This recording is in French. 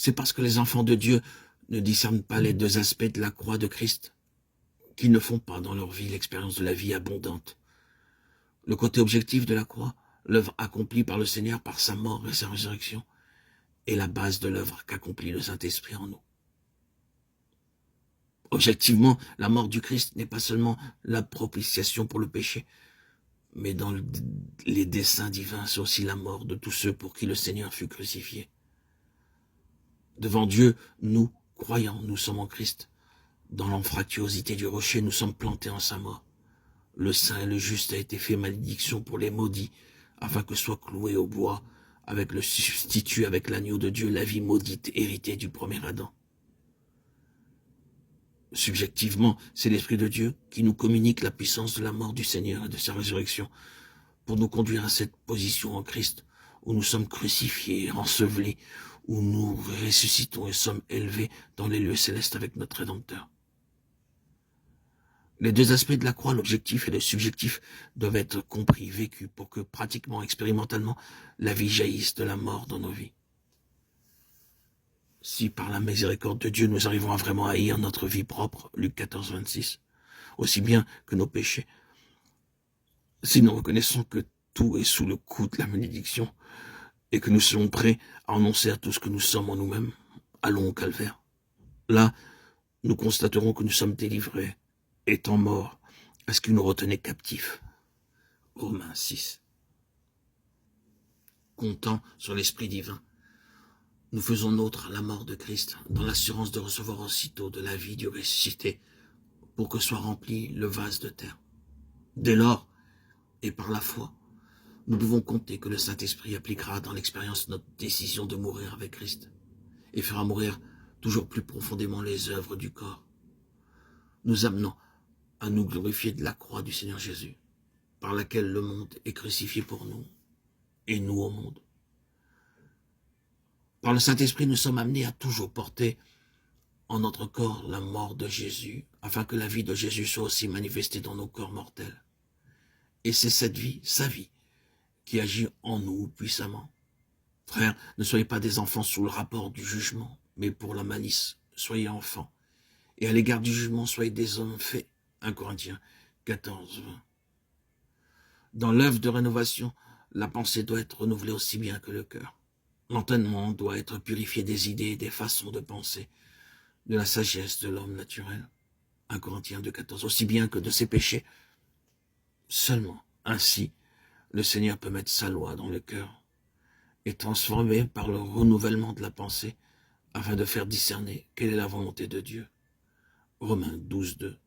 C'est parce que les enfants de Dieu ne discernent pas les deux aspects de la croix de Christ qu'ils ne font pas dans leur vie l'expérience de la vie abondante. Le côté objectif de la croix, l'œuvre accomplie par le Seigneur par sa mort et sa résurrection, est la base de l'œuvre qu'accomplit le Saint-Esprit en nous. Objectivement, la mort du Christ n'est pas seulement la propitiation pour le péché, mais dans les desseins divins, c'est aussi la mort de tous ceux pour qui le Seigneur fut crucifié. Devant Dieu, nous, croyants, nous sommes en Christ. Dans l'anfractuosité du rocher, nous sommes plantés en sa mort. Le saint et le juste a été fait malédiction pour les maudits, afin que soit cloué au bois, avec le substitut, avec l'agneau de Dieu, la vie maudite héritée du premier Adam. Subjectivement, c'est l'Esprit de Dieu qui nous communique la puissance de la mort du Seigneur et de sa résurrection pour nous conduire à cette position en Christ où nous sommes crucifiés, ensevelis, où nous ressuscitons et sommes élevés dans les lieux célestes avec notre Rédempteur. Les deux aspects de la croix, l'objectif et le subjectif, doivent être compris, vécus, pour que pratiquement, expérimentalement, la vie jaillisse de la mort dans nos vies. Si par la miséricorde de Dieu, nous arrivons à vraiment haïr notre vie propre, Luc 14, 26, aussi bien que nos péchés, si nous reconnaissons que tout est sous le coup de la malédiction et que nous sommes prêts à annoncer à tout ce que nous sommes en nous-mêmes, allons au calvaire. Là, nous constaterons que nous sommes délivrés, étant morts à ce qui nous retenait captifs. Romains 6. Comptant sur l'Esprit divin, nous faisons nôtre la mort de Christ dans l'assurance de recevoir aussitôt de la vie du ressuscité pour que soit rempli le vase de terre. Dès lors, et par la foi, nous pouvons compter que le Saint-Esprit appliquera dans l'expérience notre décision de mourir avec Christ et fera mourir toujours plus profondément les œuvres du corps, nous amenant à nous glorifier de la croix du Seigneur Jésus, par laquelle le monde est crucifié pour nous et nous au monde. Par le Saint-Esprit, nous sommes amenés à toujours porter en notre corps la mort de Jésus, afin que la vie de Jésus soit aussi manifestée dans nos corps mortels. Et c'est cette vie, sa vie, qui agit en nous puissamment. Frères, ne soyez pas des enfants sous le rapport du jugement, mais pour la malice, soyez enfants. Et à l'égard du jugement, soyez des hommes faits. 1 Corinthiens 14, 20. Dans l'œuvre de rénovation, la pensée doit être renouvelée aussi bien que le cœur. L'entendement doit être purifié des idées et des façons de penser, de la sagesse de l'homme naturel. 1 Corinthiens 2, 14. Aussi bien que de ses péchés. Seulement, ainsi, le Seigneur peut mettre sa loi dans le cœur et transformer par le renouvellement de la pensée afin de faire discerner quelle est la volonté de Dieu. Romains 12, 2.